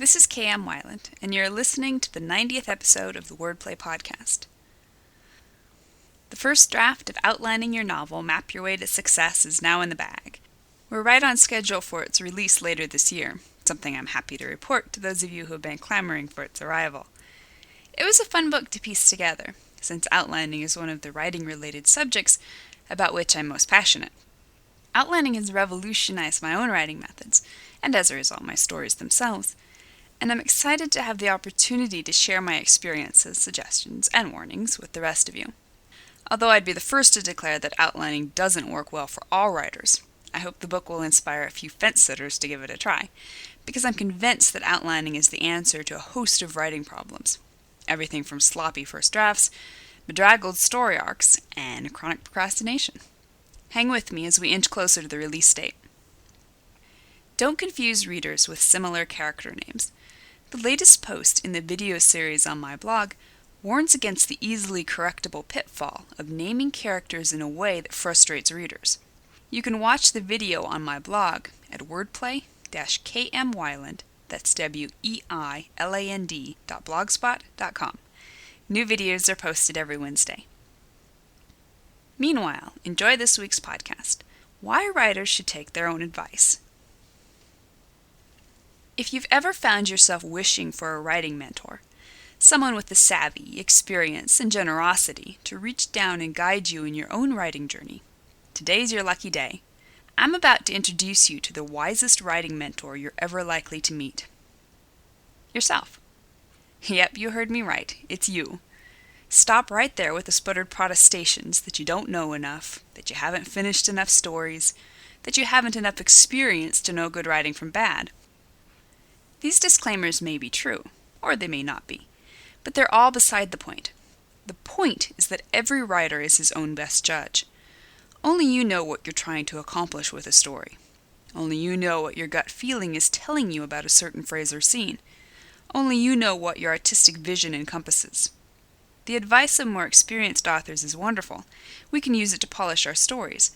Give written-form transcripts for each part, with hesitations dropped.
This is K.M. Weiland, and you're listening to the 90th episode of the Wordplay Podcast. The first draft of outlining your novel, Map Your Way to Success, is now in the bag. We're right on schedule for its release later this year, something I'm happy to report to those of you who have been clamoring for its arrival. It was a fun book to piece together, since outlining is one of the writing-related subjects about which I'm most passionate. Outlining has revolutionized my own writing methods, and as a result, my stories themselves. And I'm excited to have the opportunity to share my experiences, suggestions, and warnings with the rest of you. Although I'd be the first to declare that outlining doesn't work well for all writers, I hope the book will inspire a few fence-sitters to give it a try, because I'm convinced that outlining is the answer to a host of writing problems. Everything from sloppy first drafts, bedraggled story arcs, and chronic procrastination. Hang with me as we inch closer to the release date. Don't confuse readers with similar character names. The latest post in the video series on my blog warns against the easily correctable pitfall of naming characters in a way that frustrates readers. You can watch the video on my blog at wordplay-kmweiland, that's weiland.blogspot.com. New videos are posted every Wednesday. Meanwhile, enjoy this week's podcast, Why Writers Should Take Their Own Advice. If you've ever found yourself wishing for a writing mentor, someone with the savvy, experience, and generosity to reach down and guide you in your own writing journey, today's your lucky day. I'm about to introduce you to the wisest writing mentor you're ever likely to meet. Yourself. Yep, you heard me right. It's you. Stop right there with the sputtered protestations that you don't know enough, that you haven't finished enough stories, that you haven't enough experience to know good writing from bad. These disclaimers may be true, or they may not be, but they're all beside the point. The point is that every writer is his own best judge. Only you know what you're trying to accomplish with a story. Only you know what your gut feeling is telling you about a certain phrase or scene. Only you know what your artistic vision encompasses. The advice of more experienced authors is wonderful. We can use it to polish our stories.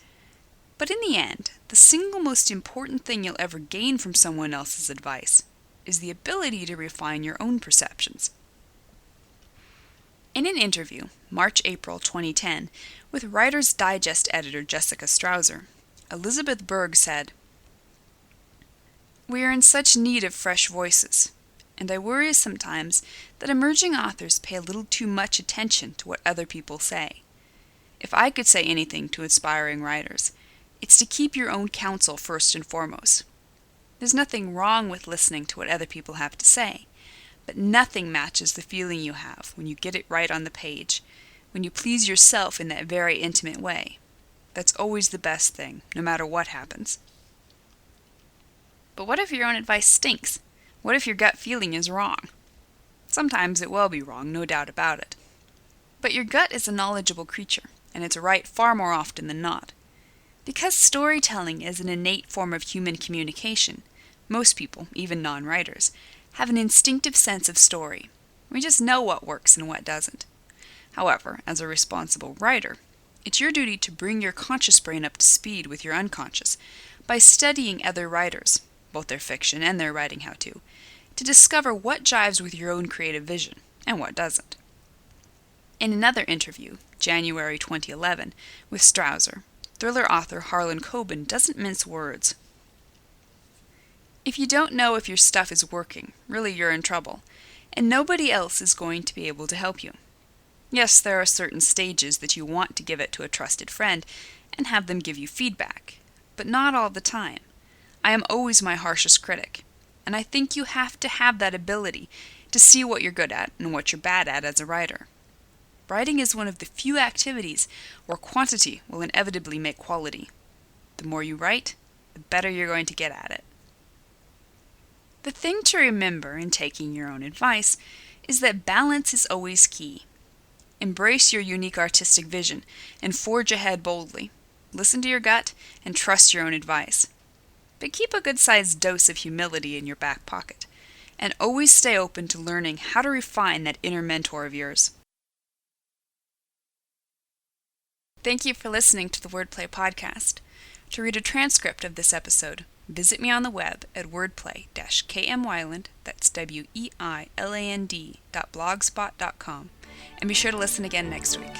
But in the end, the single most important thing you'll ever gain from someone else's advice is the ability to refine your own perceptions. In an interview, March-April 2010, with Writer's Digest editor Jessica Strouser, Elizabeth Berg said, "We are in such need of fresh voices, and I worry sometimes that emerging authors pay a little too much attention to what other people say. If I could say anything to aspiring writers, it's to keep your own counsel first and foremost. There's nothing wrong with listening to what other people have to say, but nothing matches the feeling you have when you get it right on the page, when you please yourself in that very intimate way. That's always the best thing, no matter what happens." But what if your own advice stinks? What if your gut feeling is wrong? Sometimes it will be wrong, no doubt about it. But your gut is a knowledgeable creature, and it's right far more often than not. Because storytelling is an innate form of human communication, most people, even non-writers, have an instinctive sense of story. We just know what works and what doesn't. However, as a responsible writer, it's your duty to bring your conscious brain up to speed with your unconscious by studying other writers, both their fiction and their writing how-to discover what jives with your own creative vision and what doesn't. In another interview, January 2011, with Strouser, thriller author Harlan Coben doesn't mince words. "If you don't know if your stuff is working, really you're in trouble, and nobody else is going to be able to help you. Yes, there are certain stages that you want to give it to a trusted friend and have them give you feedback, but not all the time. I am always my harshest critic, and I think you have to have that ability to see what you're good at and what you're bad at as a writer. Writing is one of the few activities where quantity will inevitably make quality. The more you write, the better you're going to get at it." The thing to remember in taking your own advice is that balance is always key. Embrace your unique artistic vision and forge ahead boldly. Listen to your gut and trust your own advice. But keep a good-sized dose of humility in your back pocket, and always stay open to learning how to refine that inner mentor of yours. Thank you for listening to the Wordplay Podcast. To read a transcript of this episode, Visit me on the web at wordplay-kmwyland, that's weiland.blogspot.com, and be sure to listen again next week.